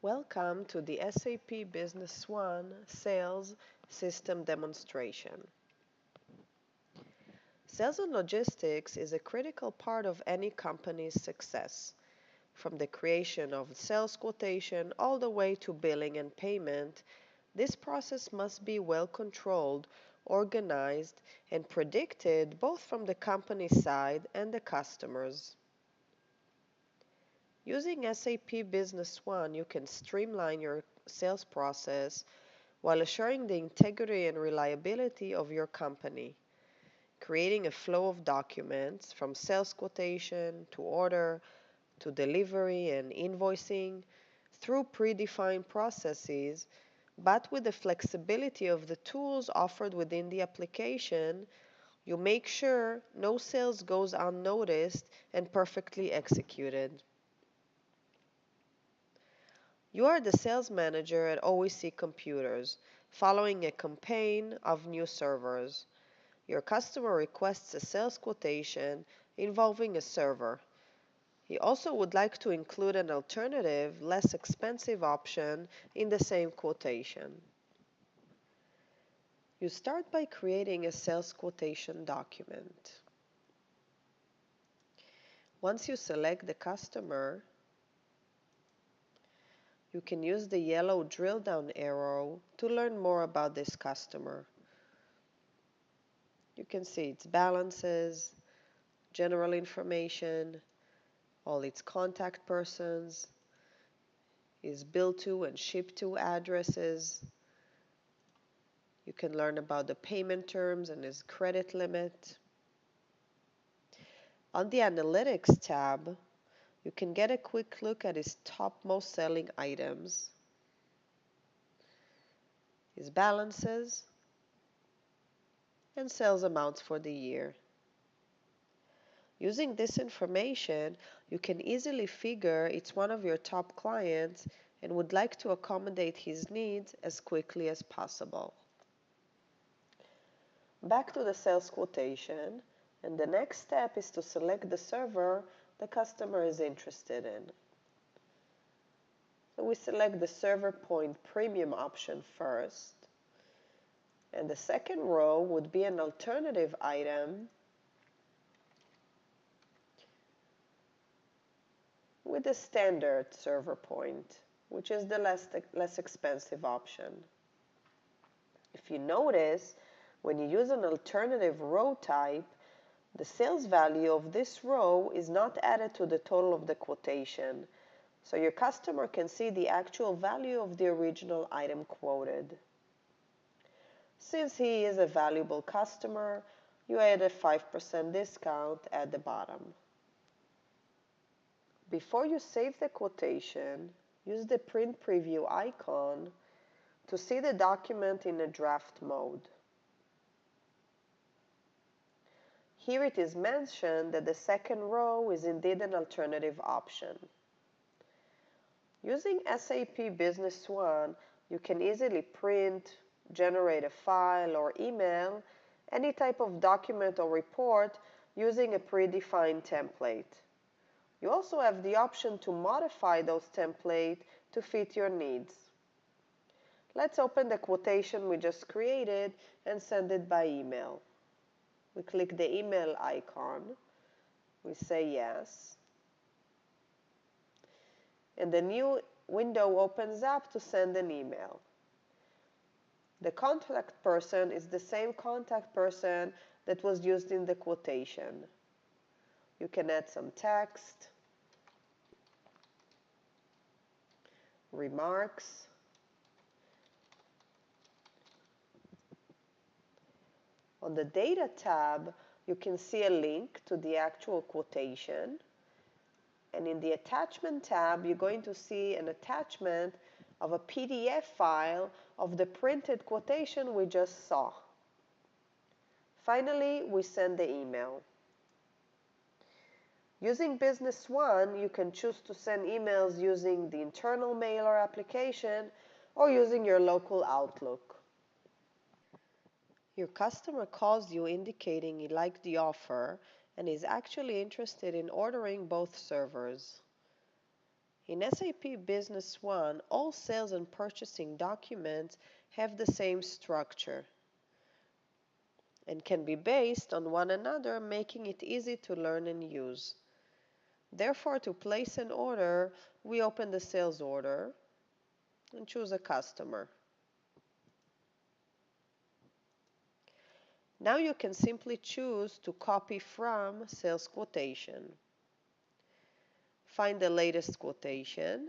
Welcome to the SAP Business One Sales System Demonstration. Sales and logistics is a critical part of any company's success, from the creation of sales quotation all the way to billing and payment. This process must be well controlled, organized, and predicted both from the company side and the customers. Using SAP Business One, you can streamline your sales process while assuring the integrity and reliability of your company, creating a flow of documents from sales quotation to order to delivery and invoicing through predefined processes, but with the flexibility of the tools offered within the application. You make sure no sales goes unnoticed and perfectly executed. You are the sales manager at OEC Computers, following a campaign of new servers. Your customer requests a sales quotation involving a server. He also would like to include an alternative, less expensive option in the same quotation. You start by creating a sales quotation document. Once you select the customer, you can use the yellow drill down arrow to learn more about this customer. You can see its balances, general information, all its contact persons, his bill to and ship to addresses. You can learn about the payment terms and his credit limit. On the Analytics tab, you can get a quick look at his top most selling items, his balances, and sales amounts for the year. Using this information, you can easily figure it's one of your top clients and would like to accommodate his needs as quickly as possible. Back to the sales quotation, and the next step is to select the server the customer is interested in. So we select the Server Point Premium option first, and the second row would be an alternative item with the standard server point, which is the less expensive option. If you notice, when you use an alternative row type, the sales value of this row is not added to the total of the quotation, so your customer can see the actual value of the original item quoted. Since he is a valuable customer, you add a 5% discount at the bottom. Before you save the quotation, use the print preview icon to see the document in a draft mode. Here it is mentioned that the second row is indeed an alternative option. Using SAP Business One, you can easily print, generate a file, or email any type of document or report using a predefined template. You also have the option to modify those templates to fit your needs. Let's open the quotation we just created and send it by email. We click the email icon, we say yes, and the new window opens up to send an email. The contact person is the same contact person that was used in the quotation. You can add some text, remarks, on the Data tab, you can see a link to the actual quotation. And in the Attachment tab, you're going to see an attachment of a PDF file of the printed quotation we just saw. Finally, we send the email. Using Business One, you can choose to send emails using the internal mailer application or using your local Outlook. Your customer calls you indicating he liked the offer and is actually interested in ordering both servers. In SAP Business One, all sales and purchasing documents have the same structure and can be based on one another, making it easy to learn and use. Therefore, to place an order, we open the sales order and choose a customer. Now you can simply choose to copy from sales quotation. Find the latest quotation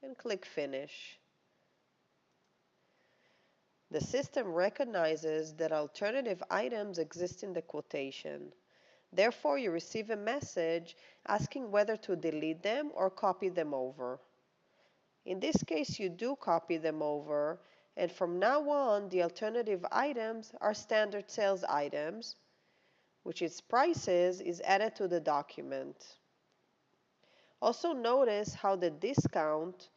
and click Finish. The system recognizes that alternative items exist in the quotation. Therefore, you receive a message asking whether to delete them or copy them over. In this case, you do copy them over, and from now on, the alternative items are standard sales items, which its prices is added to the document. Also notice how the discount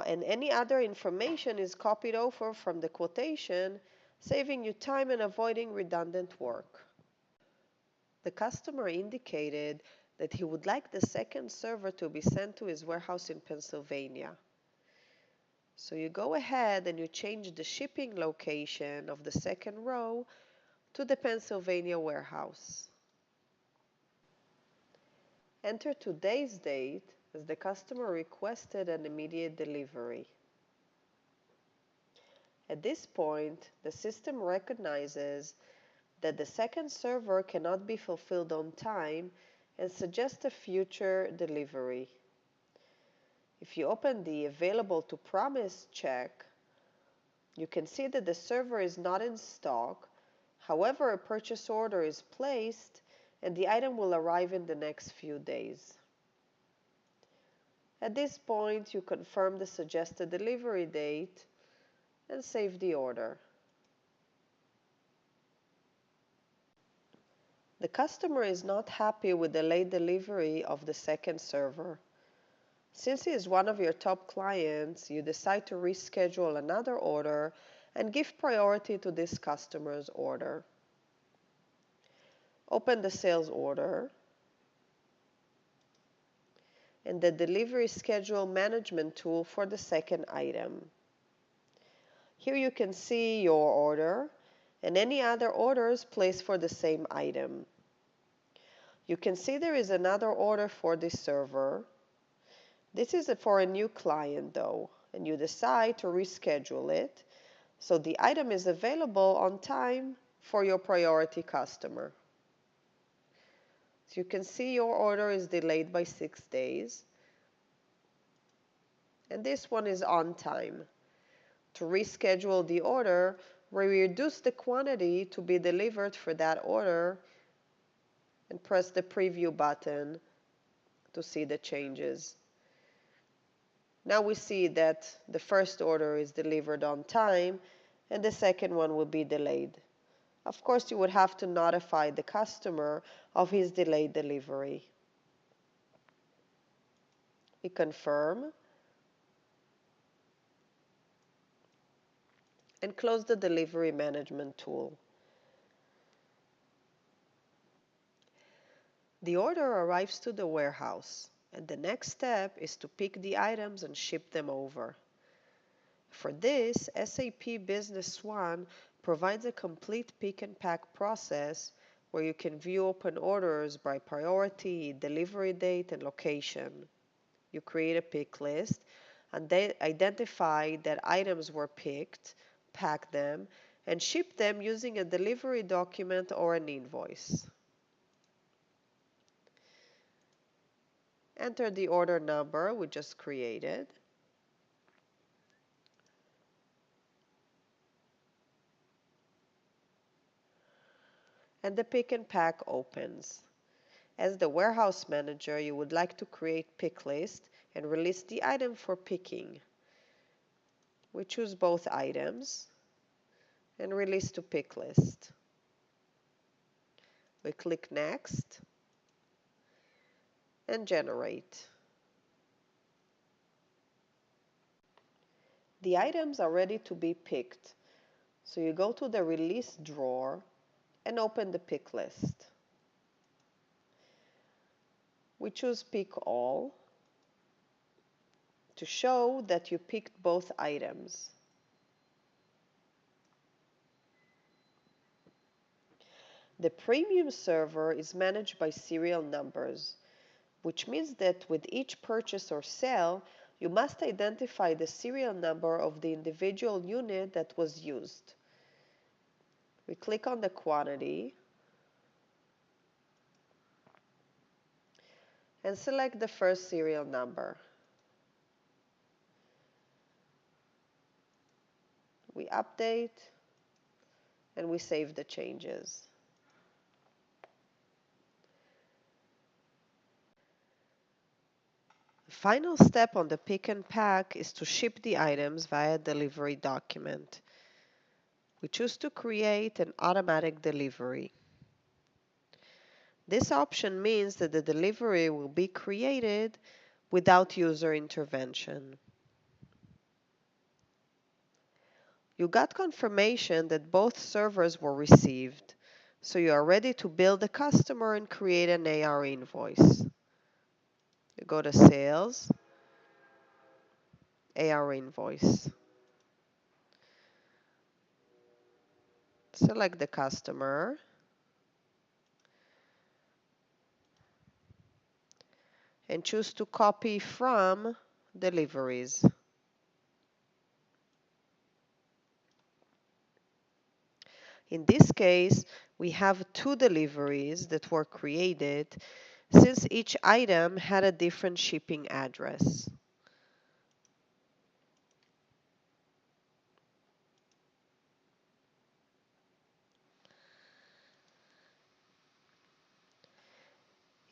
and any other information is copied over from the quotation, saving you time and avoiding redundant work. The customer indicated that he would like the second server to be sent to his warehouse in Pennsylvania. So you go ahead and you change the shipping location of the second row to the Pennsylvania warehouse. Enter today's date as the customer requested an immediate delivery. At this point, the system recognizes that the second server cannot be fulfilled on time and suggests a future delivery. If you open the Available to Promise check, you can see that the server is not in stock. However, a purchase order is placed and the item will arrive in the next few days. At this point, you confirm the suggested delivery date and save the order. The customer is not happy with the late delivery of the second server. Since he is one of your top clients, you decide to reschedule another order and give priority to this customer's order. Open the sales order and the delivery schedule management tool for the second item. Here you can see your order and any other orders placed for the same item. You can see there is another order for this server. This is for a new client though, and you decide to reschedule it so the item is available on time for your priority customer. So you can see your order is delayed by 6 days, and this one is on time. To reschedule the order, we reduce the quantity to be delivered for that order and press the preview button to see the changes. Now we see that the first order is delivered on time and the second one will be delayed. Of course, you would have to notify the customer of his delayed delivery. We confirm and close the delivery management tool. The order arrives to the warehouse, and the next step is to pick the items and ship them over. For this, SAP Business One provides a complete pick and pack process where you can view open orders by priority, delivery date, and location. You create a pick list and identify that items were picked, pack them, and ship them using a delivery document or an invoice. Enter the order number we just created. And the pick and pack opens. As the warehouse manager, you would like to create pick list and release the item for picking. We choose both items and release to pick list. We click Next and Generate. The items are ready to be picked, so you go to the Release drawer and open the pick list. We choose Pick All to show that you picked both items. The premium server is managed by serial numbers, which means that with each purchase or sale, you must identify the serial number of the individual unit that was used. We click on the quantity and select the first serial number. We update and we save the changes. The final step on the pick and pack is to ship the items via delivery document. We choose to create an automatic delivery. This option means that the delivery will be created without user intervention. You got confirmation that both servers were received, so you are ready to bill the customer and create an AR invoice. You go to Sales, AR invoice. Select the customer and choose to copy from deliveries. In this case, we have two deliveries that were created since each item had a different shipping address.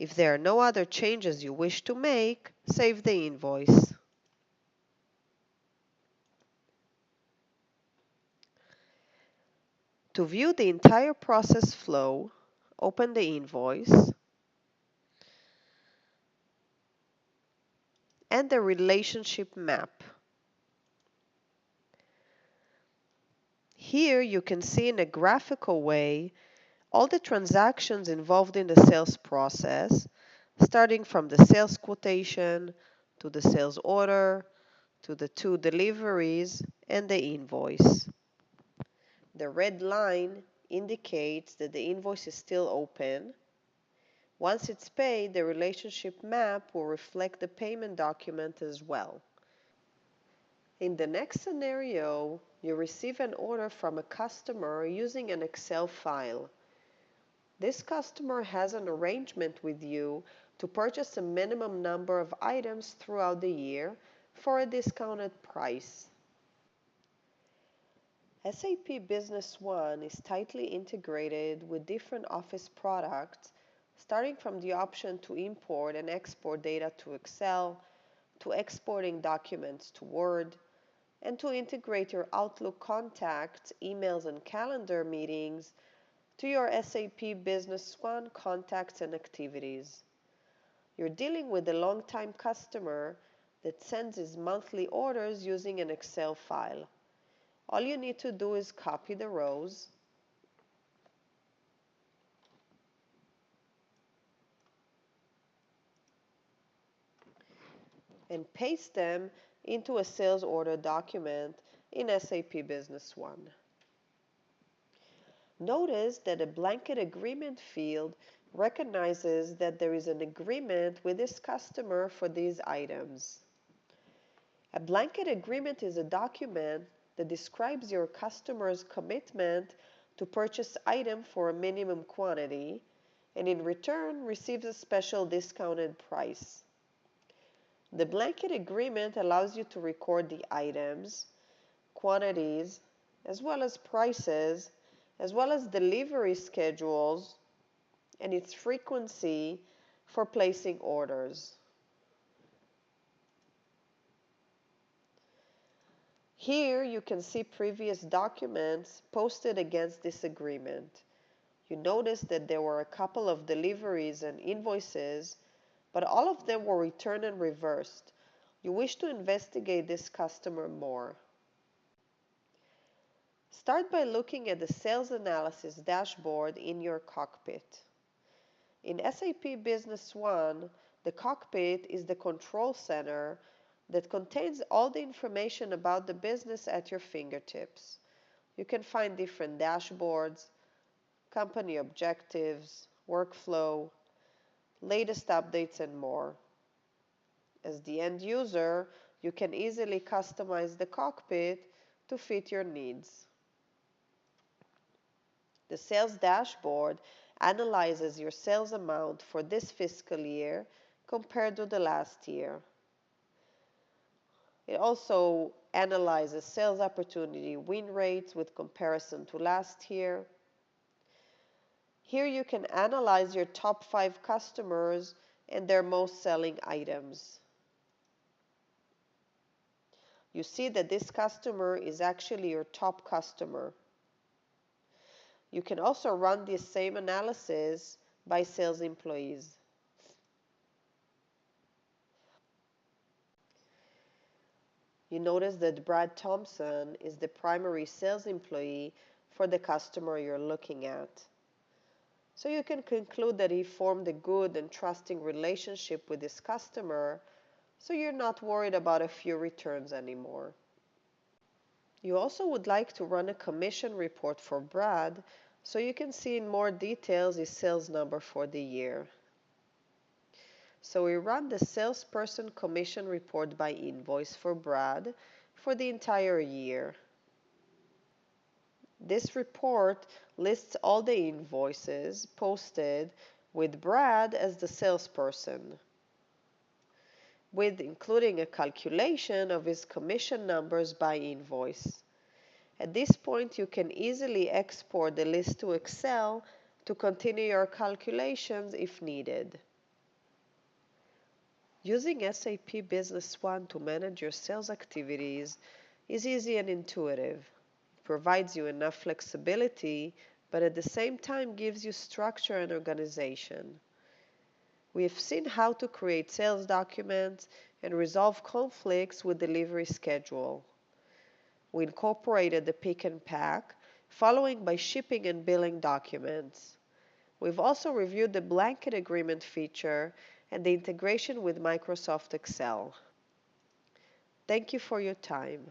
If there are no other changes you wish to make, save the invoice. To view the entire process flow, open the invoice and the relationship map. Here you can see in a graphical way all the transactions involved in the sales process, starting from the sales quotation to the sales order to the two deliveries and the invoice. The red line indicates that the invoice is still open. Once it's paid, the relationship map will reflect the payment document as well. In the next scenario, you receive an order from a customer using an Excel file. This customer has an arrangement with you to purchase a minimum number of items throughout the year for a discounted price. SAP Business One is tightly integrated with different Office products, starting from the option to import and export data to Excel, to exporting documents to Word, and to integrate your Outlook contacts, emails, and calendar meetings to your SAP Business One contacts and activities. You're dealing with a long-time customer that sends his monthly orders using an Excel file. All you need to do is copy the rows and paste them into a sales order document in SAP Business One. Notice that a blanket agreement field recognizes that there is an agreement with this customer for these items. A blanket agreement is a document that describes your customer's commitment to purchase item for a minimum quantity and in return receives a special discounted price. The blanket agreement allows you to record the items, quantities, as well as prices, as well as delivery schedules and its frequency for placing orders. Here you can see previous documents posted against this agreement. You notice that there were a couple of deliveries and invoices, but all of them were returned and reversed. You wish to investigate this customer more. Start by looking at the sales analysis dashboard in your cockpit. In SAP Business One, the cockpit is the control center that contains all the information about the business at your fingertips. You can find different dashboards, company objectives, workflow, latest updates, and more. As the end user, you can easily customize the cockpit to fit your needs. The sales dashboard analyzes your sales amount for this fiscal year compared to the last year. It also analyzes sales opportunity win rates with comparison to last year. Here you can analyze your top 5 customers and their most selling items. You see that this customer is actually your top customer. You can also run the same analysis by sales employees. You notice that Brad Thompson is the primary sales employee for the customer you're looking at. So you can conclude that he formed a good and trusting relationship with his customer, so you're not worried about a few returns anymore. You also would like to run a commission report for Brad, so you can see in more details his sales number for the year. So we run the salesperson commission report by invoice for Brad for the entire year. This report lists all the invoices posted with Brad as the salesperson, with including a calculation of his commission numbers by invoice. At this point, you can easily export the list to Excel to continue your calculations if needed. Using SAP Business One to manage your sales activities is easy and intuitive. It provides you enough flexibility, but at the same time gives you structure and organization. We have seen how to create sales documents and resolve conflicts with delivery schedule. We incorporated the pick and pack, following by shipping and billing documents. We've also reviewed the blanket agreement feature and the integration with Microsoft Excel. Thank you for your time.